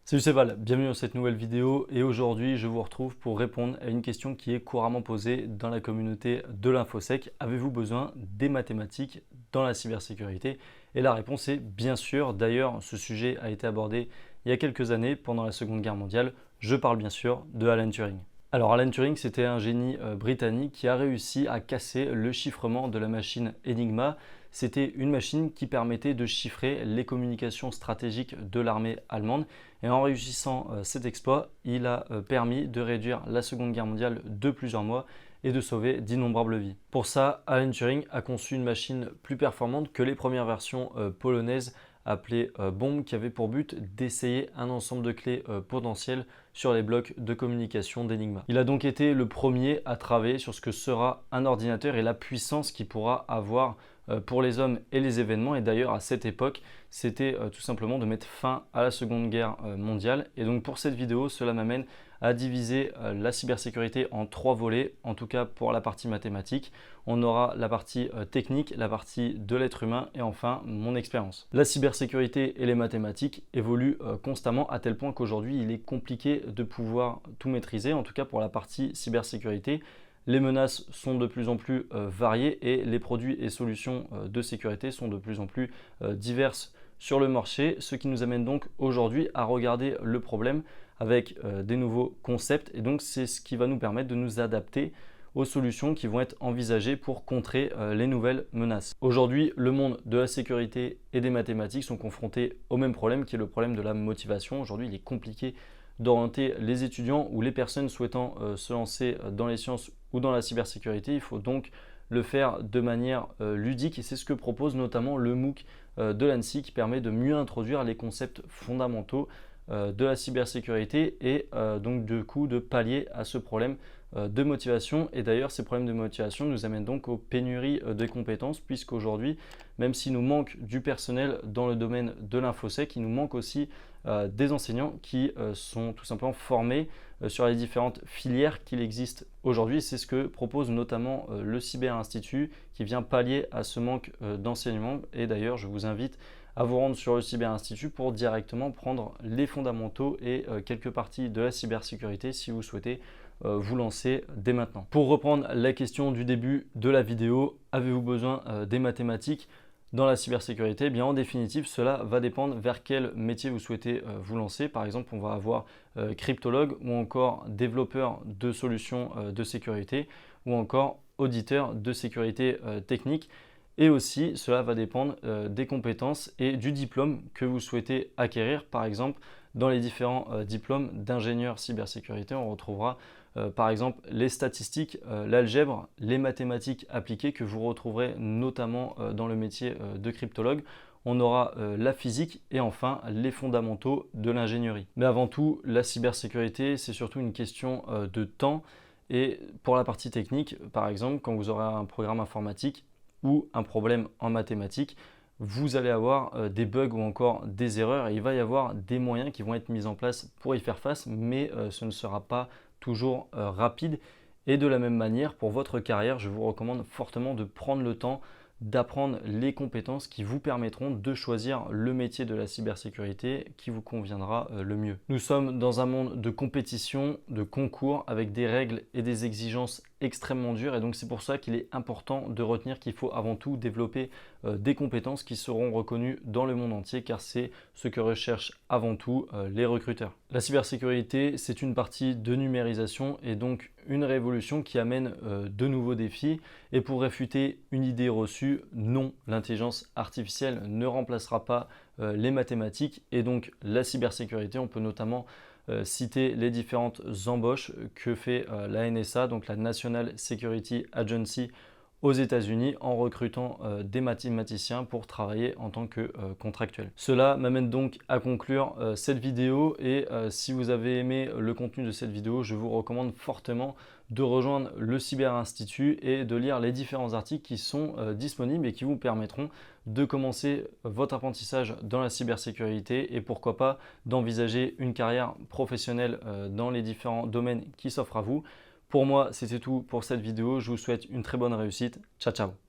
Salut, c'est Val, bienvenue dans cette nouvelle vidéo et aujourd'hui je vous retrouve pour répondre à une question qui est couramment posée dans la communauté de l'InfoSec. Avez-vous besoin des mathématiques dans la cybersécurité? Et la réponse est bien sûr. D'ailleurs, ce sujet a été abordé il y a quelques années pendant la Seconde Guerre mondiale. Je parle bien sûr de Alan Turing. Alors Alan Turing, c'était un génie britannique qui a réussi à casser le chiffrement de la machine Enigma. C'était une machine qui permettait de chiffrer les communications stratégiques de l'armée allemande. Et en réussissant cet exploit, il a permis de réduire la Seconde Guerre mondiale de plusieurs mois et de sauver d'innombrables vies. Pour ça, Alan Turing a conçu une machine plus performante que les premières versions polonaises appelée bombe, qui avait pour but d'essayer un ensemble de clés potentielles sur les blocs de communication d'Enigma. Il a donc été le premier à travailler sur ce que sera un ordinateur et la puissance qu'il pourra avoir pour les hommes et les événements. Et d'ailleurs, à cette époque, c'était tout simplement de mettre fin à la Seconde Guerre mondiale. Et donc pour cette vidéo, cela m'amène à diviser la cybersécurité en trois volets, en tout cas pour la partie mathématique. On aura la partie technique, la partie de l'être humain et enfin mon expérience. La cybersécurité et les mathématiques évoluent constamment à tel point qu'aujourd'hui il est compliqué de pouvoir tout maîtriser, en tout cas pour la partie cybersécurité. Les menaces sont de plus en plus variées et les produits et solutions de sécurité sont de plus en plus diverses sur le marché, ce qui nous amène donc aujourd'hui à regarder le problème avec des nouveaux concepts, et donc c'est ce qui va nous permettre de nous adapter aux solutions qui vont être envisagées pour contrer les nouvelles menaces. Aujourd'hui, le monde de la sécurité et des mathématiques sont confrontés au même problème qui est le problème de la motivation. Aujourd'hui, il est compliqué d'orienter les étudiants ou les personnes souhaitant se lancer dans les sciences ou dans la cybersécurité. Il faut donc le faire de manière ludique et c'est ce que propose notamment le MOOC de l'ANSSI qui permet de mieux introduire les concepts fondamentaux de la cybersécurité et donc du coup de pallier à ce problème de motivation. Et d'ailleurs, ces problèmes de motivation nous amènent donc aux pénuries de compétences, puisqu'aujourd'hui, même s'il nous manque du personnel dans le domaine de l'infosec, il nous manque aussi des enseignants qui sont tout simplement formés sur les différentes filières qu'il existe aujourd'hui. C'est ce que propose notamment le Cyber Institut qui vient pallier à ce manque d'enseignement. Et d'ailleurs, je vous invite à vous rendre sur le Cyber Institut pour directement prendre les fondamentaux et quelques parties de la cybersécurité si vous souhaitez vous lancer dès maintenant. Pour reprendre la question du début de la vidéo, avez-vous besoin des mathématiques dans la cybersécurité? Eh bien, en définitive, cela va dépendre vers quel métier vous souhaitez vous lancer. Par exemple, on va avoir cryptologue ou encore développeur de solutions de sécurité ou encore auditeur de sécurité technique. Et aussi, cela va dépendre des compétences et du diplôme que vous souhaitez acquérir. Par exemple, dans les différents diplômes d'ingénieur cybersécurité, on retrouvera par exemple les statistiques, l'algèbre, les mathématiques appliquées que vous retrouverez notamment dans le métier de cryptologue. On aura la physique et enfin les fondamentaux de l'ingénierie. Mais avant tout, la cybersécurité, c'est surtout une question de temps. Et pour la partie technique, par exemple, quand vous aurez un programme informatique ou un problème en mathématiques, vous allez avoir des bugs ou encore des erreurs et il va y avoir des moyens qui vont être mis en place pour y faire face, mais ce ne sera pas toujours rapide. Et de la même manière, pour votre carrière, je vous recommande fortement de prendre le temps d'apprendre les compétences qui vous permettront de choisir le métier de la cybersécurité qui vous conviendra le mieux. Nous sommes dans un monde de compétition, de concours, avec des règles et des exigences extrêmement dures, et donc c'est pour ça qu'il est important de retenir qu'il faut avant tout développer des compétences qui seront reconnues dans le monde entier, car c'est ce que recherchent avant tout les recruteurs. La cybersécurité, c'est une partie de numérisation et donc une révolution qui amène de nouveaux défis. Et pour réfuter une idée reçue, non, l'intelligence artificielle ne remplacera pas les mathématiques et donc la cybersécurité. On peut notamment citer les différentes embauches que fait la NSA, donc la National Security Agency aux États-Unis, en recrutant des mathématiciens pour travailler en tant que contractuels. Cela m'amène donc à conclure cette vidéo et si vous avez aimé le contenu de cette vidéo, je vous recommande fortement de rejoindre le Cyber Institut et de lire les différents articles qui sont disponibles et qui vous permettront de commencer votre apprentissage dans la cybersécurité et pourquoi pas d'envisager une carrière professionnelle dans les différents domaines qui s'offrent à vous. Pour moi, c'était tout pour cette vidéo. Je vous souhaite une très bonne réussite. Ciao, ciao!